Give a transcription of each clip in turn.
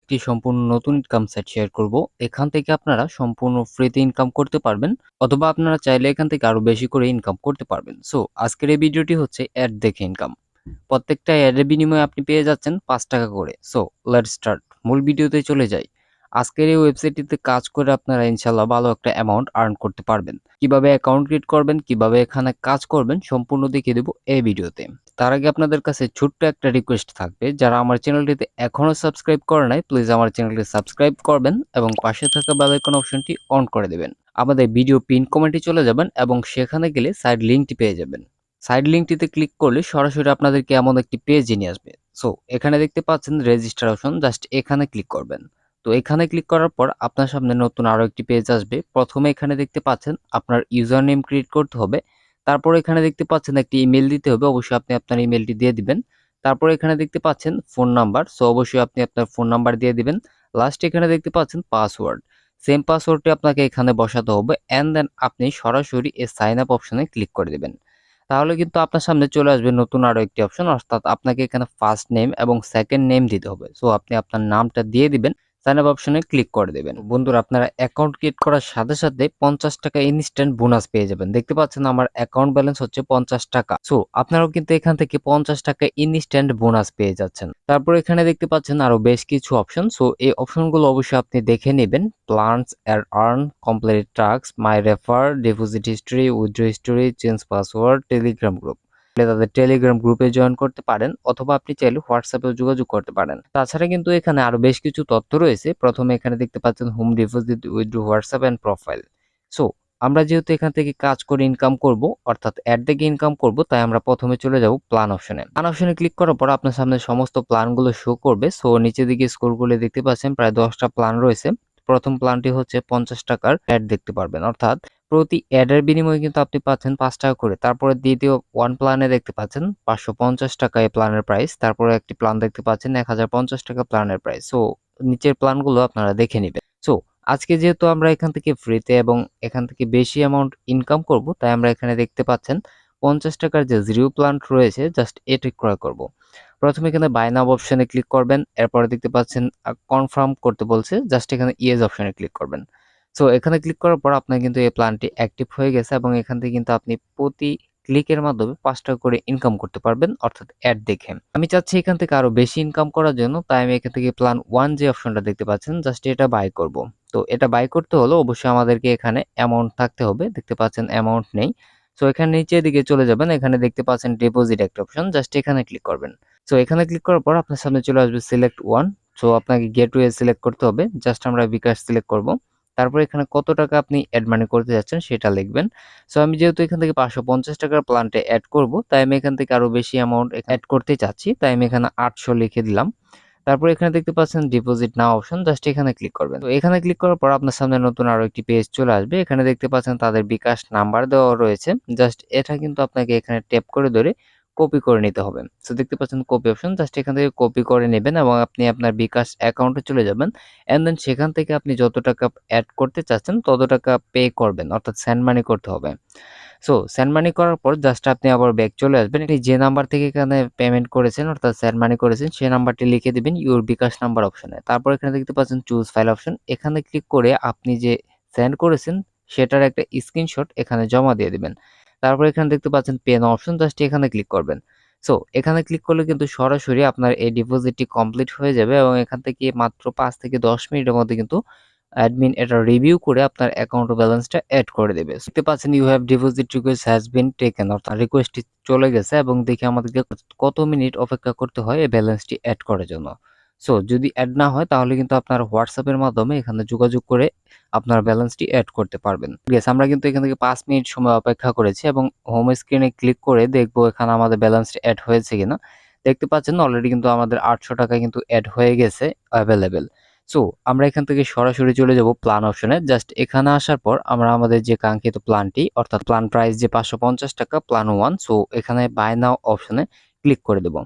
একটি সম্পূর্ণ নতুন ইনকাম সাইট শেয়ার করব। এখান থেকে আপনারা সম্পূর্ণ ফ্রিতে ইনকাম করতে পারবেন, অথবা আপনারা চাইলে এখান থেকে আরো বেশি করে ইনকাম করতে পারবেন। সো আজকের এই ভিডিওটি হচ্ছে অ্যাড দেখে ইনকাম। প্রত্যেকটা অ্যাডের বিনিময়ে আপনি পেয়ে যাচ্ছেন 5 টাকা করে। সো লেটস স্টার্ট, মূল ভিডিওতে চলে যাই। আজকের এই ওয়েবসাইটটিতে কাজ করে আপনারা ইনশাল্লাহ ভালো একটা অ্যামাউন্ট আর্ন করতে পারবেন। কিভাবে অ্যাকাউন্ট ক্রিয়েট করবেন, কিভাবে এখানে কাজ করবেন, সম্পূর্ণ দেখিয়ে দেবো এই ভিডিওতে। তার আগে আপনাদের কাছে ছোট্ট একটা রিকোয়েস্ট থাকবে, যারা আমার চ্যানেলটিতে এখনো সাবস্ক্রাইব করে নাই প্লিজ আমার চ্যানেলটি সাবস্ক্রাইব করবেন এবং পাশে থাকা বেল আইকন অপশনটি অন করে দেবেন। আমাদের ভিডিও পিন কমেন্টে চলে যাবেন এবং সেখানে গেলে সাইড লিঙ্কটি পেয়ে যাবেন। সাইড লিঙ্কটিতে ক্লিক করলে সরাসরি আপনাদেরকে এমন একটি পেজে নিয়ে আসবে। সো এখানে দেখতে পাচ্ছেন রেজিস্টার অপশন, জাস্ট এখানে ক্লিক করবেন। তো এখানে ক্লিক করার পর আপনার সামনে নতুন আরো একটি পেজ আসবে। প্রথমে এখানে দেখতে পাচ্ছেন আপনার ইউজার নেম ক্রিয়েট করতে হবে। তারপর এখানে দেখতে পাচ্ছেন একটি ইমেল দিতে হবে, অবশ্যই আপনি আপনার ইমেলটি দিয়ে দিবেন। তারপর এখানে দেখতে পাচ্ছেন ফোন নাম্বার, সো অবশ্যই আপনি আপনার ফোন নাম্বার দিয়ে দিবেন। লাস্ট এখানে দেখতে পাচ্ছেন পাসওয়ার্ড, সেম পাসওয়ার্ডটি আপনাকে এখানে বসাতে হবে এন্ড দেন আপনি সরাসরি এই সাইন আপ অপশনে ক্লিক করে দিবেন। তাহলে কিন্তু আপনার সামনে চলে আসবে নতুন আরো একটি অপশন, অর্থাৎ আপনাকে এখানে ফার্স্ট নেম এবং সেকেন্ড নেম দিতে হবে। সো আপনি আপনার নামটা দিয়ে দিবেন, সাইন আপ অপশনে ক্লিক করে দেবেন। বন্ধুরা, আপনারা অ্যাকাউন্ট ক্রিয়েট করার সাথে সাথে 50 টাকা ইনস্ট্যান্ট বোনাস পেয়ে যাবেন। দেখতে পাচ্ছেন আমার অ্যাকাউন্ট ব্যালেন্স হচ্ছে 50 টাকা। সো আপনারাও কিন্তু এখান থেকে 50 টাকা ইনস্ট্যান্ট বোনাস পেয়ে যাচ্ছেন। তারপর এখানে দেখতে পাচ্ছেন আরো বেশ কিছু অপশন। সো এই অপশনগুলো অবশ্যই আপনি দেখে নেবেন। প্ল্যানস এর earn, complete task, my refer, deposit history, withdraw history, change password, Telegram group. তাদের টেলিগ্রাম গ্রুপে জয়েন করতে পারেন, অথবা আপনি চাইলে হোয়াটসঅ্যাপেও যোগাযোগ করতে পারেন। তাছাড়া কিন্তু এখানে আরো বেশ কিছু তথ্য রয়েছে। প্রথমে এখানে দেখতে পাচ্ছেন home deposit, withdraw, WhatsApp and profile. So আমরা যেহেতু এখান থেকে কাজ করে ইনকাম করব, অর্থাৎ অ্যাড থেকে ইনকাম করব, তাই আমরা প্রথমে চলে যাব প্ল্যান অপশনে। প্ল্যান অপশনে ক্লিক করার পর আপনার সামনে সমস্ত প্ল্যানগুলো শো করবে। সো নিচের দিকে স্ক্রল করলে দেখতে পাচ্ছেন প্রায় 10টা প্ল্যান রয়েছে। প্রথম প্ল্যানটি হচ্ছে 50 টাকার অ্যাড দেখতে পারবেন, অর্থাৎ প্রতি অ্যাডের বিনিময়ে কিন্তু আপনি পাচ্ছেন 5 টাকা করে। তারপরে দ্বিতীয় ওয়ান প্ল্যানে দেখতে পাচ্ছেন 550 টাকা এই প্ল্যানের প্রাইস। তারপরে একটি প্ল্যান দেখতে পাচ্ছেন 1050 টাকা প্ল্যানের প্রাইস। সো নিচের প্ল্যানগুলো আপনারা দেখে নেবেন। সো আজকে যেহেতু আমরা এখান থেকে ফ্রিতে এবং এখান থেকে বেশি অ্যামাউন্ট ইনকাম করব, তাই আমরা এখানে দেখতে পাচ্ছেন 50 টাকার যে জিরো প্ল্যান রয়েছে, জাস্ট এটি ক্রয় করব। প্রথমে এখানে বাই নাও অপশনে ক্লিক করবেন। এরপরে দেখতে পাচ্ছেন কনফার্ম করতে বলছে, জাস্ট এখানে ইয়েস অপশনে ক্লিক করবেন। সো এখানে ক্লিক করার পর আপনার কিন্তু এই প্ল্যানটি অ্যাক্টিভ হয়ে গেছে এবং এখান থেকে কিন্তু আপনি প্রতি ক্লিকের মাধ্যমে 5 টাকা করে ইনকাম করতে পারবেন, অর্থাৎ অ্যাড দেখে। আমি চাচ্ছি এখান থেকে আরো বেশি ইনকাম করার জন্য, তাই আমি এখান থেকে প্ল্যান 1 যে অপশনটা দেখতে পাচ্ছেন, জাস্ট এটা বাই করব। তো এটা বাই করতে হলে অবশ্যই আমাদেরকে এখানে অ্যামাউন্ট থাকতে হবে। দেখতে পাচ্ছেন অ্যামাউন্ট নেই। সো এখানে নিচের দিকে চলে যাবেন, এখানে দেখতে পাচ্ছেন ডিপোজিট একটা অপশন, জাস্ট এখানে ক্লিক করবেন। সো এখানে ক্লিক করার পর আপনার সামনে চলে আসবে সিলেক্ট ওয়ান। সো আপনাকে গেটওয়ে সিলেক্ট করতে হবে, জাস্ট আমরা বিকাশ সিলেক্ট করব। তারপর এখানে কত টাকা আপনি অ্যাড মানি করতে যাচ্ছেন সেটা লিখবেন। সো আমি যেহেতু এখান থেকে 550 টাকার প্ল্যানটা অ্যাড করব, তাই আমি এখান থেকে আরো বেশি অ্যামাউন্ট অ্যাড করতে চাচ্ছি, তাই আমি এখানে 800 লিখে দিলাম। তারপর এখানে দেখতে পাচ্ছেন ডিপোজিট নাও অপশন, জাস্ট এখানে ক্লিক করবেন। তো এখানে ক্লিক করার পর আপনার সামনে নতুন আরো একটি পেজ চলে আসবে। এখানে দেখতে পাচ্ছেন তাদের বিকাশ নাম্বার দেওয়া রয়েছে, জাস্ট এটা কিন্তু আপনাকে এখানে ট্যাপ করে ধরে কপি করে নিতে হবে। সো দেখতে পাচ্ছেন কপি অপশন, জাস্ট এখান থেকে কপি করে নেবেন এবং আপনি আপনার বিকাশ অ্যাকাউন্টে চলে যাবেন। এন্ড দেন সেখান থেকে আপনি যত টাকা অ্যাড করতে চাচ্ছেন তত টাকা পে করবেন, অর্থাৎ সেন্ড মানি করতে হবে। সো সেন্ড মানি করার পর জাস্ট আপনি আবার ব্যাক চলে আসবেন। আপনি যে নাম্বার থেকে এখানে পেমেন্ট করেছেন, অর্থাৎ সেন্ড মানি করেছেন, সেই নাম্বারটি লিখে দিবেন ইউর বিকাশ নাম্বার অপশনে। তারপর এখানে দেখতে পাচ্ছেন চুজ ফাইল অপশন, এখানে ক্লিক করে আপনি যে সেন্ড করেছেন সেটার একটা স্ক্রিনশট এখানে জমা দিয়ে দিবেন। তারপর এখানে দেখতে পাচ্ছেন পে নাও অপশন, জাস্ট এখানে ক্লিক করবেন। সো এখানে ক্লিক করলে কিন্তু সরাসরি আপনার এই ডিপোজিটটি কমপ্লিট হয়ে যাবে এবং এখান থেকে মাত্র 5 থেকে 10 মিনিটের মধ্যে কিন্তু অ্যাডমিন এটা রিভিউ করে আপনার অ্যাকাউন্ট ব্যালেন্সটা অ্যাড করে দেবে। দেখতে পাচ্ছেন you have deposit request has been taken, অর্থাৎ রিকোয়েস্টটি চলে গেছে এবং দেখে আমাদেরকে কত মিনিট অপেক্ষা করতে হয় এই ব্যালেন্সটি অ্যাড করার জন্য। সো যদি অ্যাড না হয় তাহলে কিন্তু আপনার হোয়াটসঅ্যাপের মাধ্যমে এখানে যোগাযোগ করে আপনার ব্যালেন্সটি অ্যাড করতে পারবেন। ঠিক আছে, আমরা কিন্তু এখান থেকে 5 মিনিট সময় অপেক্ষা করেছি এবং হোম স্ক্রিনে ক্লিক করে দেখবো এখানে আমাদের ব্যালেন্সটি অ্যাড হয়েছে কিনা। দেখতে পাচ্ছেন অলরেডি কিন্তু আমাদের 800 টাকা কিন্তু অ্যাড হয়ে গেছে অ্যাভেলেবেল। সো আমরা এখান থেকে সরাসরি চলে যাব প্ল্যান অপশনে। জাস্ট এখানে আসার পর আমরা আমাদের যে কাঙ্ক্ষিত প্ল্যানটি, অর্থাৎ প্ল্যান প্রাইস যে 550 টাকা প্ল্যান 1, সো এখানে বাই নাও অপশনে ক্লিক করে দেব।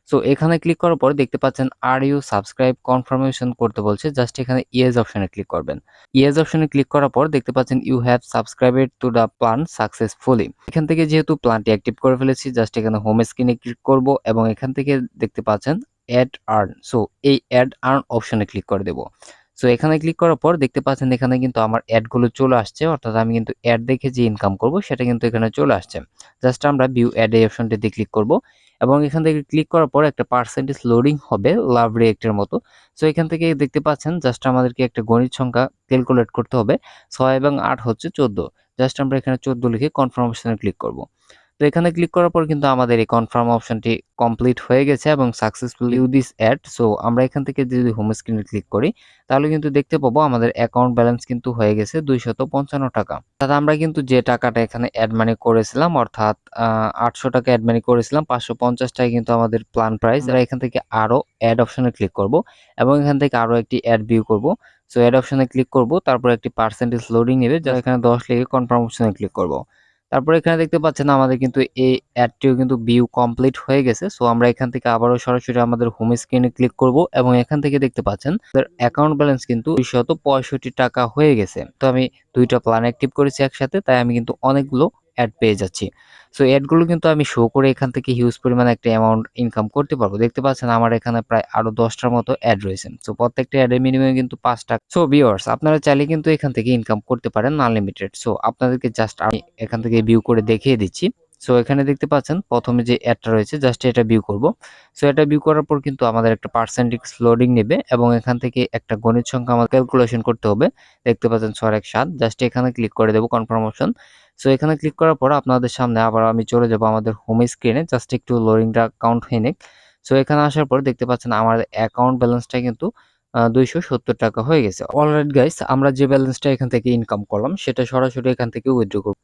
সো এখানে ক্লিক করার পর দেখতে পাচ্ছেন আর ইউ সাবস্ক্রাইব কনফার্মেশন করতে বলছে, জাস্ট এখানে ইয়েস অপশনে ক্লিক করবেন। ইয়েস অপশনে ক্লিক করার পর দেখতে পাচ্ছেন you have subscribed to the plan successfully. এখান থেকে যেহেতু প্ল্যানটি অ্যাক্টিভ করে ফেলেছি, জাস্ট এখানে হোম স্ক্রিনে ক্লিক করব এবং এখান থেকে দেখতে পাচ্ছেন অ্যাড আর্ন। সো এই অ্যাড আর্ন অপশনে ক্লিক করে দেব। সো এখানে ক্লিক করার পর দেখতে পাচ্ছেন এখানে কিন্তু আমার অ্যাডগুলো চলে আসছে, অর্থাৎ আমি কিন্তু অ্যাড দেখে যে ইনকাম করব সেটা কিন্তু এখানে চলে আসছে। জাস্ট আমরা ভিউ অ্যাড এই অপশনটিতে ক্লিক করব এবং এখান থেকে ক্লিক করার পর একটা পার্সেন্টেজ লোডিং হবে লাভ রিয়েক্টের মতো। সো এখান থেকে দেখতে পাচ্ছেন জাস্ট আমাদেরকে একটা গণিত সংখ্যা ক্যালকুলেট করতে হবে। 6 এবং 8 হচ্ছে 14। জাস্ট আমরা এখানে 14 লিখে কনফার্ম অপশনে ক্লিক করব। তো এখানে ক্লিক করার পর কিন্তু আমাদের এই কনফার্ম অপশনটি কমপ্লিট হয়ে গেছে এবং successfully view this ad. So আমরা এখান থেকে যদি হোম স্ক্রিনে ক্লিক করি তাহলে কিন্তু দেখতে পাবো আমাদের অ্যাকাউন্ট ব্যালেন্স কিন্তু হয়ে গেছে 255 টাকা। অর্থাৎ আমরা কিন্তু যে টাকাটা এখানে অ্যাড মানি করেছিলাম, অর্থাৎ 800 টাকা অ্যাড মানি করেছিলাম, 550 টাকা কিন্তু আমাদের প্ল্যান প্রাইস। আমরা এখান থেকে আরো অ্যাড অপশনে ক্লিক করব এবং এখান থেকে আরো একটি অ্যাড ভিউ করব। সো অ্যাড অপশনে ক্লিক করব, তারপর একটি পার্সেন্টেজ লোডিং নেবে, যা এখানে 10 লিখে কনফার্ম অপশনে ক্লিক করব। তারপর এখানে দেখতে পাচ্ছেন আমাদের কিন্তু এই অ্যাডটিও কিন্তু ভিউ কমপ্লিট হয়ে গেছে। সো আমরা এখান থেকে আবারও সরাসরি আমাদের হোম স্ক্রিনে ক্লিক করব এবং এখান থেকে দেখতে পাচ্ছেন আমাদের অ্যাকাউন্ট ব্যালেন্স কিন্তু 265 টাকা হয়ে গেছে। তো আমি দুইটা প্ল্যান অ্যাক্টিভ করেছি একসাথে, তাই আমি কিন্তু অনেকগুলো অ্যাড পেয়ে যাচ্ছি। সো অ্যাডগুলো কিন্তু আমি শো করে এখান থেকে হিউজ পরিমাণে একটা অ্যামাউন্ট ইনকাম করতে পারবো। দেখতে পাচ্ছেন আমার এখানে প্রায় আরো 10টার মতো অ্যাড রয়েছে। সো প্রত্যেকটা অ্যাডের মিনিমাম কিন্তু 5 টাকা। সো ভিউয়ার্স, আপনারা চাইলে কিন্তু এখান থেকে ইনকাম করতে পারেন আনলিমিটেড। সো আপনাদেরকে জাস্ট আমি এখান থেকে ভিউ করে দেখিয়ে দিচ্ছি। সো এখানে দেখতে পাচ্ছেন প্রথমে যে অ্যাডটা রয়েছে জাস্ট এটা ভিউ করব। সো এটা ভিউ করার পর কিন্তু আমাদের একটা পার্সেন্টেজ লোডিং নেবে এবং এখান থেকে একটা গণিত সংখ্যা আমাদের ক্যালকুলেশন করতে হবে। দেখতে পাচ্ছেন 6 এক 7। জাস্ট এখানে ক্লিক করে দেব কনফার্ম অপশন। সো এখানে ক্লিক করার পর আপনাদের সামনে আবার আমি চলে যাব আমাদের হোম স্ক্রিনে, জাস্ট একটু লোডিংটা কাউন্ট হয়ে নিক। সো এখানে আসার পর দেখতে পাচ্ছেন আমার অ্যাকাউন্ট ব্যালেন্সটা কিন্তু 270 টাকা হয়ে গেছে। অলরাইট গাইস, আমরা যে ব্যালেন্সটা এখান থেকে ইনকাম করলাম সেটা সরাসরি এখান থেকে উইথড্র করব।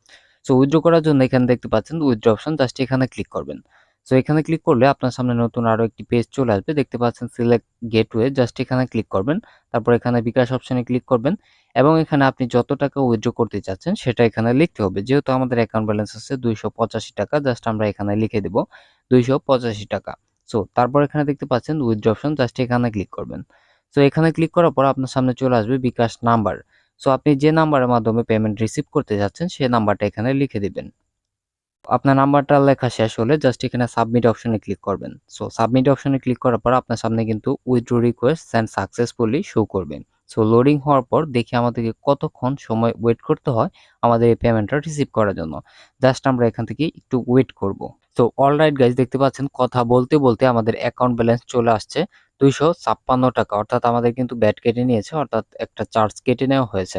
সো উইথড্র করার জন্য এখানে দেখতে পাচ্ছেন উইথড্র অপশন, জাস্ট এখানে ক্লিক করবেন। সো এখানে ক্লিক করলে আপনার সামনে নতুন আরো একটি পেজ চলে আসবে। দেখতে পাচ্ছেন সিলেক্ট গেটওয়ে, জাস্ট এখানে ক্লিক করবেন। তারপর এখানে বিকাশ অপশনে ক্লিক করবেন এবং এখানে আপনি যত টাকা উইথড্র করতে চাচ্ছেন সেটা এখানে লিখতে হবে। যেহেতু আমাদের অ্যাকাউন্ট ব্যালেন্স আছে 285 টাকা, জাস্ট আমরা এখানে লিখে দেব 285 টাকা। সো তারপর এখানে দেখতে পাচ্ছেন উইথড্র অপশন, জাস্ট এখানে ক্লিক করবেন। সো এখানে ক্লিক করার পর আপনার সামনে চলে আসবে বিকাশ নাম্বার। সো আপনি যে নাম্বারের মাধ্যমে পেমেন্ট রিসিভ করতে যাচ্ছেন সেই নাম্বারটা এখানে লিখে দিবেন। আপনার নাম্বারটা লেখা শেষ হলে জাস্ট এখানে সাবমিট অপশনে ক্লিক করবেন। সো সাবমিট অপশনে ক্লিক করার পর আপনার সামনে কিন্তু withdraw request send successfully show করবে। সো লোডিং হওয়ার পর দেখি আমাদেরকে কতক্ষণ সময় ওয়েট করতে হয় আমাদের এই পেমেন্টটা রিসিভ করার জন্য। জাস্ট আমরা এখান থেকে একটু ওয়েট করব। তো অলরাইট গাইজ, দেখতে পাচ্ছেন কথা বলতে বলতে আমাদের অ্যাকাউন্ট ব্যালেন্স চলে আসছে 256 টাকা। অর্থাৎ আমাদের কিন্তু ব্যাট কেটে নিয়েছে, অর্থাৎ একটা চার্জ কেটে নেওয়া হয়েছে।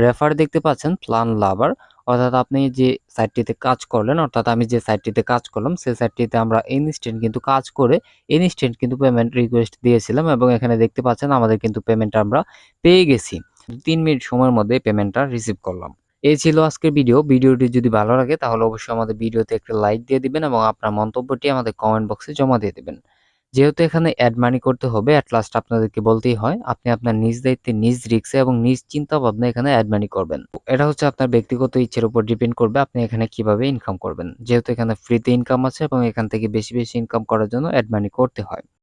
রেফার দেখতে পাচ্ছেন প্ল্যান লাভার, অর্থাৎ আপনি যে সাইটটিতে কাজ করলেন, অর্থাৎ আমি যে সাইটটিতে কাজ করলাম সেই সাইটটিতে আমরা ইনস্ট্যান্ট কিন্তু কাজ করে ইনস্ট্যান্ট কিন্তু পেমেন্ট রিকোয়েস্ট দিয়েছিলাম এবং এখানে দেখতে পাচ্ছেন আমাদের কিন্তু পেমেন্টটা আমরা পেয়ে গেছি। 3 মিনিট সময়ের মধ্যে পেমেন্টটা রিসিভ করলাম। এই ছিল আজকের ভিডিও। ভিডিওটি যদি ভালো লাগে তাহলে অবশ্যই আমাদের ভিডিওতে একটা লাইক দিয়ে দিবেন এবং আপনার মন্তব্যটি আমাদের কমেন্ট বক্সে জমা দিয়ে দিবেন। যেহেতু এখানে অ্যাড মানি করতে হবে, এট লাস্ট আপনাদেরকে বলতেই হয় আপনি আপনার নিজ দায়িত্বে, নিজ রিস্কে এবং নিজ চিন্তা ভাবনা এখানে অ্যাড মানি করবেন। এটা হচ্ছে আপনার ব্যক্তিগত ইচ্ছের উপর ডিপেন্ড করবে আপনি এখানে কিভাবে ইনকাম করবেন। যেহেতু এখানে ফ্রিতে ইনকাম আছে এবং এখান থেকে বেশি বেশি ইনকাম করার জন্য অ্যাড মানি করতে হয়।